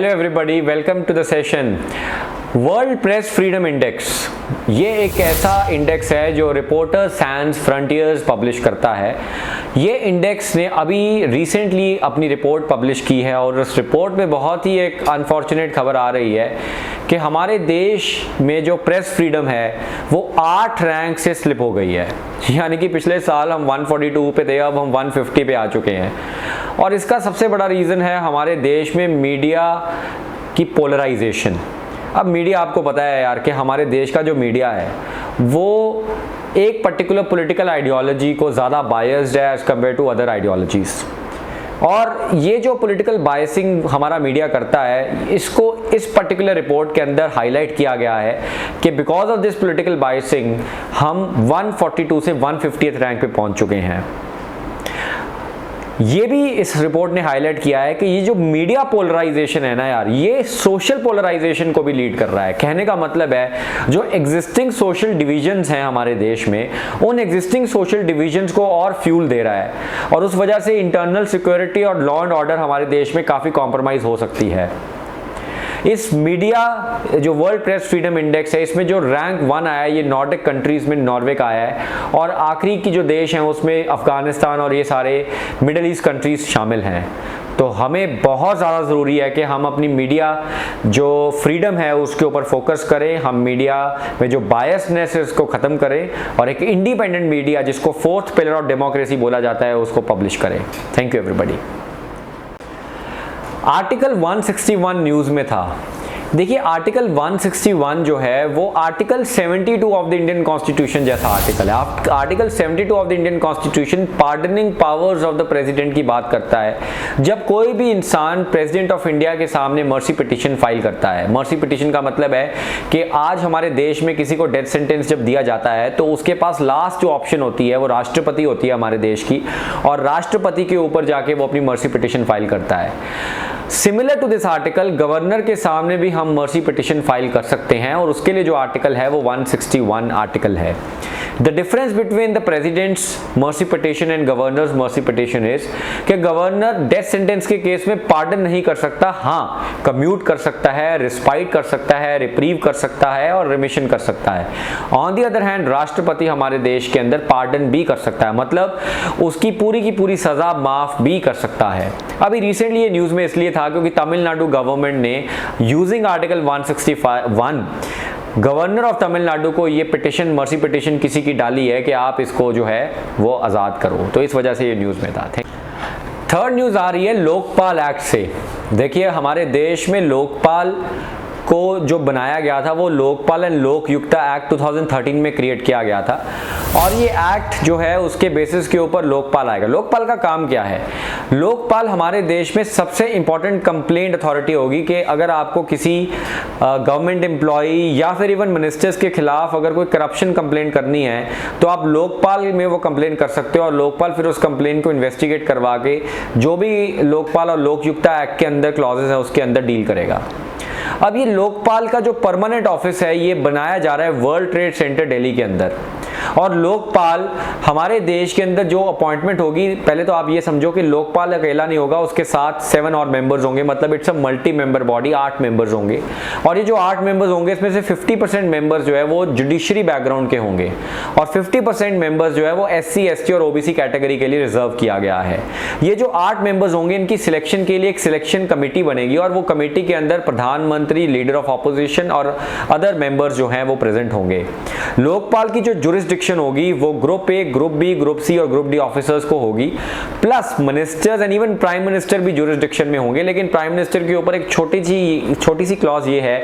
Hello everybody, welcome to the session. World press freedom index ये एक ऐसा index है जो रिपोर्टर्स सैंस फ्रंटियर्स पब्लिश करता है। ये इंडेक्स ने अभी रिसेंटली अपनी रिपोर्ट पब्लिश की है और उस रिपोर्ट में बहुत ही एक अनफॉर्चुनेट खबर आ रही है कि हमारे देश में जो प्रेस फ्रीडम है वो 8 रैंक से स्लिप हो गई है। यानी कि पिछले साल हम 142 पे थे, अब हम 150 पे आ चुके हैं। और इसका सबसे बड़ा रीज़न है हमारे देश में मीडिया की पोलराइजेशन। अब मीडिया, आपको पता है यार कि हमारे देश का जो मीडिया है वो एक पर्टिकुलर पॉलिटिकल आइडियोलॉजी को ज़्यादा बायस्ड है as compare to other ideologies. और ये जो पॉलिटिकल बायसिंग हमारा मीडिया करता है, इसको इस पर्टिकुलर रिपोर्ट के अंदर हाईलाइट किया गया है कि because of this political biasing हम 142 से 150th रैंक पे पहुंच चुके हैं। ये भी इस रिपोर्ट ने हाईलाइट किया है कि ये जो मीडिया पोलराइजेशन है ना यार, ये सोशल पोलराइजेशन को भी लीड कर रहा है। कहने का मतलब है जो एग्जिस्टिंग सोशल डिविजन्स हैं हमारे देश में, उन एग्जिस्टिंग सोशल डिविजन्स को और फ्यूल दे रहा है और उस वजह से इंटरनल सिक्योरिटी और लॉ एंड ऑर्डर हमारे देश में काफ़ी कॉम्प्रोमाइज़ हो सकती है। इस मीडिया जो वर्ल्ड प्रेस फ्रीडम इंडेक्स है, इसमें जो रैंक 1 आया है ये नॉर्डिक कंट्रीज में नॉर्वे का आया है और आखिरी की जो देश हैं उसमें अफगानिस्तान और ये सारे मिडिल ईस्ट कंट्रीज शामिल हैं। तो हमें बहुत ज़्यादा ज़रूरी है कि हम अपनी मीडिया जो फ्रीडम है उसके ऊपर फोकस करें। हम मीडिया में जो बायसनेस है उसको ख़त्म करें और एक इंडिपेंडेंट मीडिया जिसको 4th पिलर ऑफ डेमोक्रेसी बोला जाता है उसको पब्लिश करें। Thank you everybody. Article 161 news में था। देखिए, आर्टिकल 161 जो है वो article 72 of the Indian constitution जैसा आर्टिकल है। Article 72 of the Indian constitution pardoning powers of the president की बात करता है। जब कोई भी इंसान प्रेसिडेंट ऑफ इंडिया के सामने मर्सी पिटीशन फाइल करता है, मर्सी पिटीशन का मतलब है कि आज हमारे देश में किसी को डेथ सेंटेंस जब दिया जाता है तो उसके पास लास्ट जो ऑप्शन होती है वो राष्ट्रपति होती है हमारे देश की, और राष्ट्रपति के ऊपर जाके वो अपनी मर्सी पिटीशन फाइल करता है। Similar to this article governor के सामने भी हम मर्सी पिटीशन फाइल कर सकते हैं और उसके लिए जो आर्टिकल है वो 161 आर्टिकल है। The difference between the president's mercy petition and governor's mercy petition is कि गवर्नर डेथ सेंटेंस के केस में पार्डन नहीं कर सकता, हाँ कम्यूट कर सकता है, रिस्पाइट कर सकता है, रिप्रीव कर सकता है और रिमिशन कर सकता है। ऑन दी अदर हैंड राष्ट्रपति हमारे देश के अंदर पार्डन भी कर सकता है, मतलब उसकी पूरी की पूरी सजा माफ भी कर सकता है। अभी रिसेंटली ये न्यूज़ में इसलिए था क्योंकि तमिलनाडु गवर्नमेंट ने using article 161 governor of Tamil Nadu को ये पिटीशन मर्सी पिटीशन किसी की डाली है कि आप इसको जो है वो आज़ाद करो, तो इस वजह से ये न्यूज़ में था। थर्ड न्यूज़ आ रही है लोकपाल एक्ट से। देखिए, हमारे देश में लोकपाल को जो बनाया गया था वो लोकपाल एंड लोकयुक्ता एक्ट 2013 में क्रिएट किया गया था और ये एक्ट जो है उसके बेसिस के ऊपर लोकपाल आएगा। लोकपाल का काम क्या है? लोकपाल हमारे देश में सबसे इंपॉर्टेंट कंप्लेंट अथॉरिटी होगी कि अगर आपको किसी गवर्नमेंट एम्प्लॉई या फिर इवन मिनिस्टर्स के खिलाफ अगर कोई करप्शन कंप्लेंट करनी है तो आप लोकपाल में वो कंप्लेंट कर सकते हो और लोकपाल फिर उस कंप्लेंट को इन्वेस्टिगेट करवा के जो भी लोकपाल और लोकयुक्ता एक्ट के अंदर क्लॉजेस है उसके अंदर डील करेगा। अब ये लोकपाल का जो परमानेंट ऑफिस है ये बनाया जा रहा है वर्ल्ड ट्रेड सेंटर दिल्ली के अंदर और लोकपाल हमारे देश के अंदर जो अपॉइंटमेंट होगी, पहले तो आप ये समझो कि लोकपाल अकेला नहीं होगा, उसके साथ 7 और मेंबर्स होंगे, मतलब it's a multi member body, 8 members होंगे और ये जो 8 मेंबर्स होंगे इसमें से 50% मेंबर्स जो है वो जुडिशरी बैकग्राउंड के होंगे और 50% मेंबर्स जो है वो SC ST और OBC कैटेगरी के लिए रिजर्व किया गया है। ये जो 8 मेंबर्स होंगे इनकी सिलेक्शन के लिए एक सिलेक्शन कमेटी बनेगी और वो कमेटी के अंदर प्रधानमंत्री, लीडर ऑफ ऑपोजिशन और अदर मेंबर्स जो हैं वो प्रेजेंट होंगे। लोकपाल की जो जुरिस्डिक्शन होगी वो group A, group B, group C और ग्रुप D ऑफिसर्स को होगी, plus ministers and even prime minister भी जुरिस्डिक्शन में होंगे। लेकिन प्राइम मिनिस्टर के ऊपर एक छोटी सी क्लॉज ये है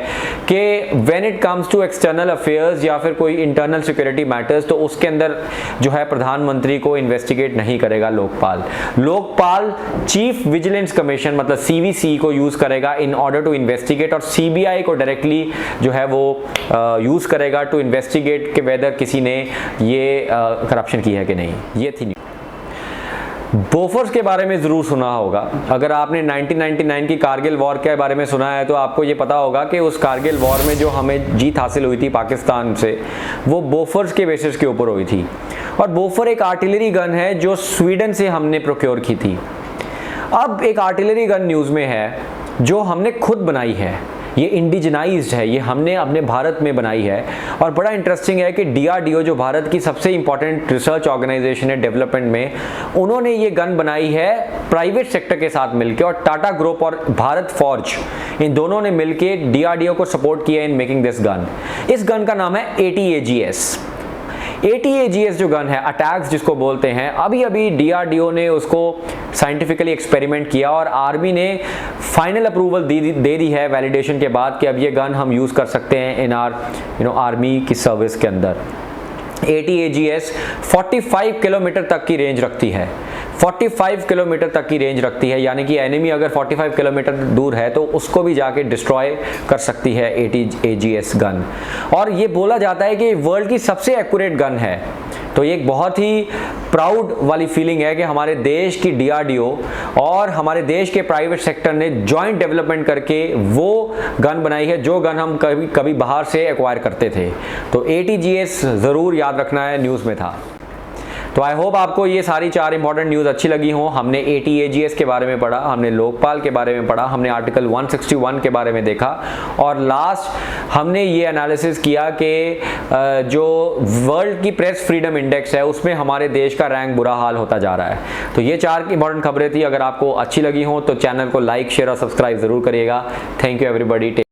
कि when it comes to external affairs या फिर कोई इंटरनल सिक्योरिटी मैटर्स तो उसके अंदर जो है प्रधानमंत्री को इन्वेस्टिगेट नहीं करेगा Lokpal. Lokpal chief vigilance commission मतलब CVC को यूज करेगा इन ऑर्डर टू इन्वेस्टिगेट और CBI को डायरेक्टली जो है वो यूज करेगा टू इन्वेस्टिगेट कि वेदर किसी ने ये करप्शन की है कि नहीं। ये थी बोफोर्स के बारे में ज़रूर सुना होगा। अगर आपने 1999 की कारगिल वॉर के बारे में सुना है तो आपको ये पता होगा कि उस कारगिल वॉर में जो हमें जीत हासिल हुई थी पाकिस्तान से वो बोफोर्स के बेसिस के ऊपर हुई थी और बोफोर एक आर्टिलरी गन है जो स्वीडन से हमने प्रोक्योर की थी। अब एक आर्टिलरी गन न्यूज़ में है जो हमने खुद बनाई है, ये इंडिजिनाइज्ड है, ये हमने अपने भारत में बनाई है। और बड़ा इंटरेस्टिंग है कि DRDO जो भारत की सबसे इंपॉर्टेंट रिसर्च ऑर्गेनाइजेशन है डेवलपमेंट में, उन्होंने ये गन बनाई है प्राइवेट सेक्टर के साथ मिलकर, और टाटा ग्रुप और भारत फॉर्ज इन दोनों ने मिलकर DRDO को सपोर्ट किया इन मेकिंग दिस गन। इस गन का नाम है ATAGS। ATAGS जो गन है, अटैक्स जिसको बोलते हैं, अभी अभी DRDO ने उसको साइंटिफिकली एक्सपेरिमेंट किया और आर्मी ने फाइनल अप्रूवल दे दी है वैलिडेशन के बाद कि अब ये गन हम यूज़ कर सकते हैं इन आर आर्मी की सर्विस के अंदर। ATAGS 45 किलोमीटर तक की रेंज रखती है, 45 किलोमीटर तक की रेंज रखती है, यानी कि एनिमी अगर 45 किलोमीटर दूर है तो उसको भी जाके डिस्ट्रॉय कर सकती है ATAGS गन। और ये बोला जाता है कि वर्ल्ड की सबसे एक्यूरेट गन है। तो ये एक बहुत ही प्राउड वाली फीलिंग है कि हमारे देश की DRDO और हमारे देश के प्राइवेट सेक्टर ने जॉइंट डेवलपमेंट करके वो गन बनाई है जो गन हम कभी बाहर से एक्वायर करते थे। तो ATAGS ज़रूर याद रखना है, न्यूज़ में था। तो आई होप आपको ये सारी 4 इंपॉर्टेंट न्यूज़ अच्छी लगी हों। हमने ATAGS के बारे में पढ़ा, हमने लोकपाल के बारे में पढ़ा, हमने आर्टिकल 161 के बारे में देखा, और लास्ट हमने ये एनालिसिस किया कि जो वर्ल्ड की प्रेस फ्रीडम इंडेक्स है उसमें हमारे देश का रैंक बुरा हाल होता जा रहा है। तो ये 4 इंपॉर्टेंट खबरें थी। अगर आपको अच्छी लगी हों तो चैनल को लाइक, शेयर और सब्सक्राइब ज़रूर करिएगा। Thank you everybody.